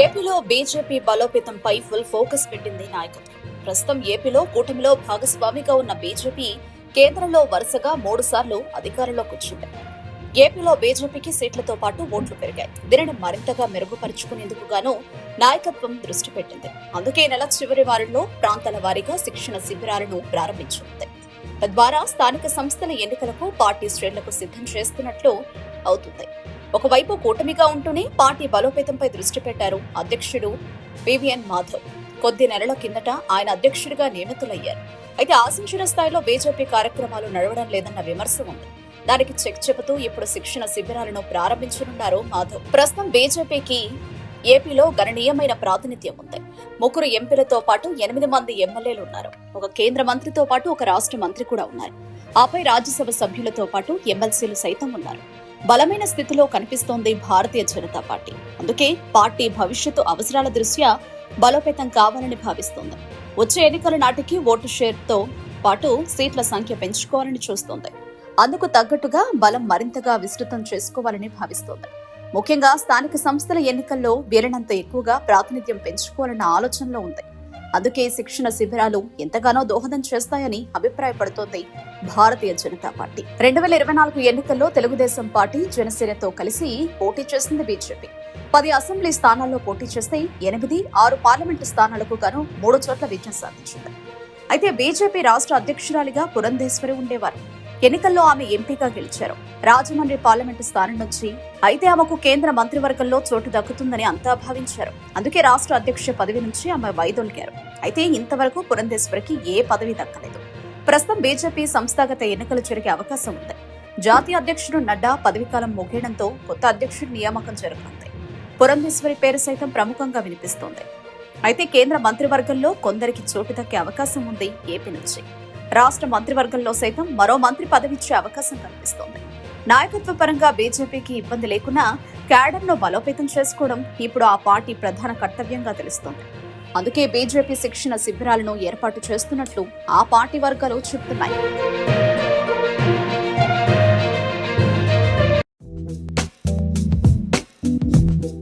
ఏపీలో BJP బలోపేతంపై full focus పెట్టింది నాయకత్వం. ప్రస్తుతం ఏపీలో కూటమిలో భాగస్వామిగా ఉన్న బీజేపీ కేంద్రంలో వరుసగా 3 సార్లు అధికారంలోకి వచ్చింది. ఏపీలో బీజేపీకి సీట్లతో పాటు ఓట్లు పెరిగాయి. దీనిని మరింతగా మెరుగుపరుచుకునేందుకు గాను నాయకత్వం దృష్టి పెట్టింది. అందుకే నెల చివరి వారంలో ప్రాంతాల వారీగా శిక్షణ శిబిరాలను ప్రారంభించింది. తద్వారా స్థానిక సంస్థల ఎన్నికలకు పార్టీ శ్రేణులకు సిద్ధం చేస్తున్నట్లు అవుతుంది. ఒకవైపు కూటమిగా ఉంటూనే పార్టీ బలోపేతంపై దృష్టి పెట్టారు అధ్యక్షుడు వివిఎన్ మాధవ్. కొద్ది నెలల కిందట ఆయన అధ్యక్షుడిగా నియమితులయ్యారు. అయితే ఆశించిన స్థాయిలో బీజేపీ కార్యక్రమాలు నడవడం లేదన్న విమర్శ ఉంది. దానికి చెక్ చెబుతూ ఇప్పుడు శిక్షణ శిబిరాలను ప్రారంభించనున్నారు మాధవ్. ప్రస్తుతం బీజేపీకి ఏపీలో గణనీయమైన ప్రాతినిధ్యం ఉంది. 3 ఎంపీలతో పాటు 8 మంది ఎమ్మెల్యేలు ఉన్నారు. ఒక కేంద్ర మంత్రితో పాటు ఒక రాష్ట్ర మంత్రి కూడా ఉన్నారు. ఆపై రాజ్యసభ సభ్యులతో పాటు ఎమ్మెల్సీలు సైతం ఉన్నారు. బలమైన స్థితిలో కనిపిస్తోంది భారతీయ జనతా పార్టీ. అందుకే పార్టీ భవిష్యత్తు అవసరాల దృష్ట్యా బలోపేతం కావాలని భావిస్తోంది. వచ్చే ఎన్నికల నాటికి ఓటు షేర్తో పాటు సీట్ల సంఖ్య పెంచుకోవాలని చూస్తోంది. అందుకు తగ్గట్టుగా బలం మరింతగా విస్తృతం చేసుకోవాలని భావిస్తోంది. ముఖ్యంగా స్థానిక సంస్థల ఎన్నికల్లో వీలైనంత ఎక్కువగా ప్రాతినిధ్యం పెంచుకోవాలన్న ఆలోచనలో ఉంది. అందుకే శిక్షణ శిబిరాలు ఎంతగానో దోహదం చేస్తాయని అభిప్రాయపడుతోంది భారతీయ జనతా పార్టీ. 2024 ఎన్నికల్లో తెలుగుదేశం పార్టీ జనసేనతో కలిసి పోటీ చేసింది బీజేపీ. 10 అసెంబ్లీ స్థానాల్లో పోటీ చేస్తే 8, 6 పార్లమెంటు స్థానాలకు గాను 3 చోట్ల విజయం సాధించింది. అయితే బీజేపీ రాష్ట్ర అధ్యక్షురాలిగా పురంధేశ్వరి ఉండేవారు. ఎన్నికల్లో ఆమె ఎంపీగా గెలిచారు. రాజమండ్రి పార్లమెంటు స్థానం నుంచి. అయితే ఆమెకు కేంద్ర మంత్రివర్గంలో చోటు దక్కుతుందని అంతా భావించారు. అందుకే రాష్ట్ర అధ్యక్ష పదవి నుంచి ఆమె వైదొలిగారు. అయితే ఇంతవరకు పురంధేశ్వరికి ఏ పదవి దక్కలేదు. ప్రస్తుతం బీజేపీ సంస్థాగత ఎన్నికలు జరిగే అవకాశం ఉంది. జాతీయ అధ్యక్షుడు నడ్డా పదవీకాలం ముగియడంతో కొత్త అధ్యక్షుడి నియామకం జరగనుంది. పురంధేశ్వరి పేరు సైతం ప్రముఖంగా వినిపిస్తోంది. అయితే కేంద్ర మంత్రివర్గంలో కొందరికి చోటు దక్కే అవకాశం ఉంది. ఏపీ నుంచి రాష్ట్ర మంత్రివర్గంలో సైతం మరో మంత్రి పదవిచ్చే అవకాశం కనిపిస్తోంది. నాయకత్వ పరంగా బీజేపీకి ఇబ్బంది లేకున్నా క్యాడర్ను బలోపేతం చేసుకోవడం ఇప్పుడు ఆ పార్టీ ప్రధాన కర్తవ్యంగా తెలుస్తోంది. అందుకే బీజేపీ శిక్షణ శిబిరాలను ఏర్పాటు చేస్తున్నట్లు ఆ పార్టీ వర్గాలు చెబుతున్నాయి.